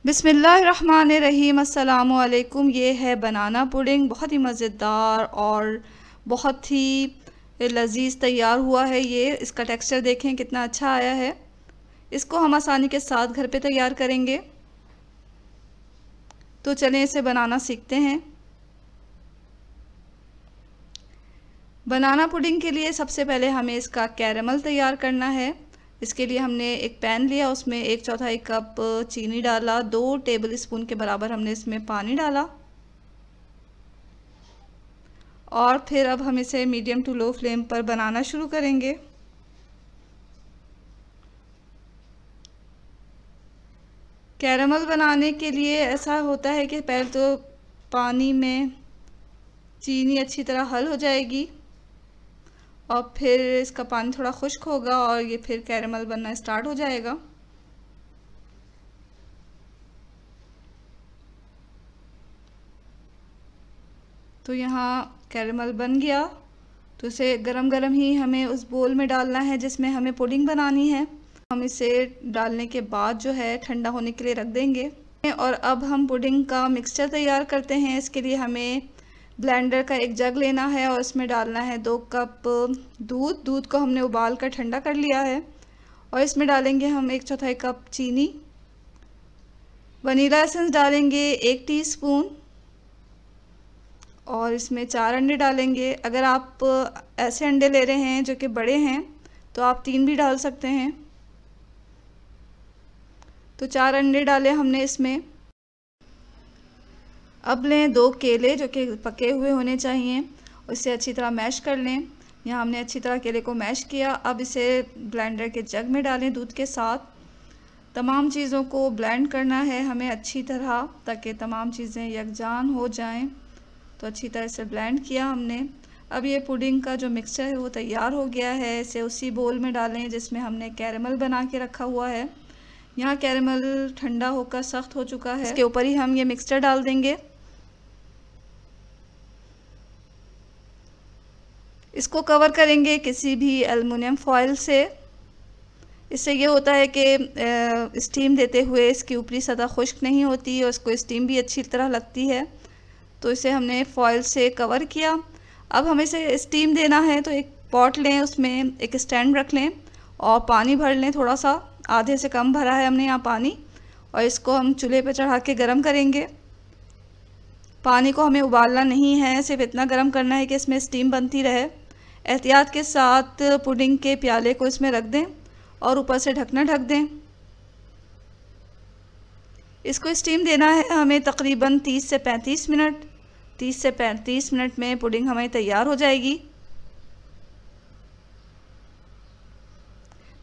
बिस्मिल्लाहिर्रहमानिर्रहीम। अस्सलामु अलैकुम। ये है बनाना पुडिंग, बहुत ही मज़ेदार और बहुत ही लजीज तैयार हुआ है। ये इसका टेक्सचर देखें कितना अच्छा आया है। इसको हम आसानी के साथ घर पे तैयार करेंगे। तो चलें इसे बनाना सीखते हैं। बनाना पुडिंग के लिए सबसे पहले हमें इसका कैरेमल तैयार करना है। इसके लिए हमने एक पैन लिया, उसमें 1/4 कप चीनी डाला, 2 टेबल स्पून के बराबर हमने इसमें पानी डाला और फिर अब हम इसे मीडियम टू लो फ्लेम पर बनाना शुरू करेंगे। कैरेमल बनाने के लिए ऐसा होता है कि पहले तो पानी में चीनी अच्छी तरह हल हो जाएगी और फिर इसका पानी थोड़ा खुश्क होगा और ये फिर कैरेमल बनना स्टार्ट हो जाएगा। तो यहाँ कैरेमल बन गया, तो इसे गरम गरम ही हमें उस बोल में डालना है जिसमें हमें पुडिंग बनानी है। हम इसे डालने के बाद जो है ठंडा होने के लिए रख देंगे। और अब हम पुडिंग का मिक्सचर तैयार करते हैं। इसके लिए हमें ब्लेंडर का एक जग लेना है और इसमें डालना है 2 कप दूध। दूध को हमने उबाल कर ठंडा कर लिया है और इसमें डालेंगे हम 1/4 कप चीनी। वनीला एसेंस डालेंगे 1 टीस्पून और इसमें 4 अंडे डालेंगे। अगर आप ऐसे अंडे ले रहे हैं जो कि बड़े हैं तो आप 3 भी डाल सकते हैं। तो 4 अंडे डाले हमने इसमें। अब लें 2 केले जो कि पके हुए होने चाहिए, उसे अच्छी तरह मैश कर लें। यहाँ हमने अच्छी तरह केले को मैश किया। अब इसे ब्लेंडर के जग में डालें दूध के साथ। तमाम चीज़ों को ब्लेंड करना है हमें अच्छी तरह, ताकि तमाम चीज़ें यकजान हो जाएं। तो अच्छी तरह से ब्लेंड किया हमने। अब ये पुडिंग का जो मिक्सचर है वो तैयार हो गया है। इसे उसी बोल में डालें जिसमें हमने कैरेमल बना के रखा हुआ है। यहाँ कैरेमल ठंडा होकर सख्त हो चुका है। इसके ऊपर ही हम ये मिक्सचर डाल देंगे। इसको कवर करेंगे किसी भी एल्युमिनियम फॉयल से। इससे ये होता है कि स्टीम देते हुए इसकी ऊपरी सतह खुश्क नहीं होती और इसको स्टीम भी अच्छी तरह लगती है। तो इसे हमने फॉयल से कवर किया। अब हमें इसे स्टीम देना है तो एक पॉट लें, उसमें एक स्टैंड रख लें और पानी भर लें। थोड़ा सा आधे से कम भरा है हमने यहाँ पानी, और इसको हम चूल्हे पे चढ़ा के गर्म करेंगे। पानी को हमें उबालना नहीं है, सिर्फ इतना गर्म करना है कि इसमें स्टीम बनती रहे। एहतियात के साथ पुडिंग के प्याले को इसमें रख दें और ऊपर से ढकना ढक दें। इसको स्टीम देना है हमें तकरीबन 30 से 35 मिनट। 30 से 35 मिनट में पुडिंग हमारी तैयार हो जाएगी।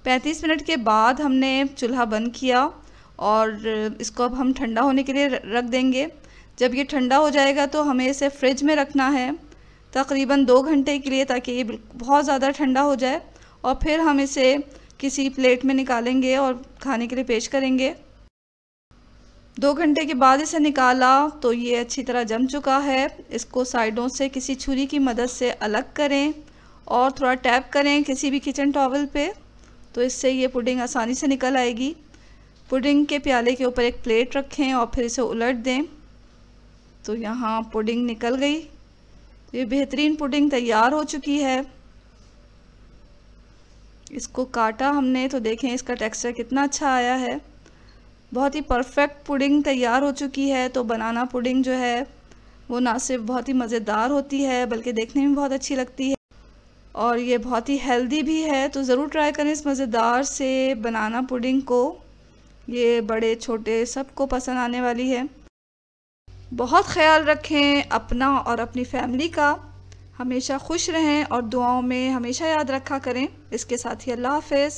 35 मिनट के बाद हमने चूल्हा बंद किया और इसको अब हम ठंडा होने के लिए रख देंगे। जब ये ठंडा हो जाएगा तो हमें इसे फ्रिज में रखना है तकरीबन 2 घंटे के लिए, ताकि ये बहुत ज़्यादा ठंडा हो जाए और फिर हम इसे किसी प्लेट में निकालेंगे और खाने के लिए पेश करेंगे। 2 घंटे के बाद इसे निकाला तो ये अच्छी तरह जम चुका है। इसको साइडों से किसी छुरी की मदद से अलग करें और थोड़ा टैप करें किसी भी किचन टॉवल पे, तो इससे ये पुडिंग आसानी से निकल आएगी। पुडिंग के प्याले के ऊपर एक प्लेट रखें और फिर इसे उलट दें। तो यहाँ पुडिंग निकल गई। ये बेहतरीन पुडिंग तैयार हो चुकी है। इसको काटा हमने तो देखें इसका टेक्सचर कितना अच्छा आया है। बहुत ही परफेक्ट पुडिंग तैयार हो चुकी है। तो बनाना पुडिंग जो है वो ना सिर्फ बहुत ही मज़ेदार होती है बल्कि देखने में बहुत अच्छी लगती है और ये बहुत ही हेल्दी भी है। तो ज़रूर ट्राई करें इस मज़ेदार से बनाना पुडिंग को। ये बड़े छोटे सबको पसंद आने वाली है। बहुत ख्याल रखें अपना और अपनी फैमिली का। हमेशा खुश रहें और दुआओं में हमेशा याद रखा करें। इसके साथ ही अल्लाह हाफ़िज़।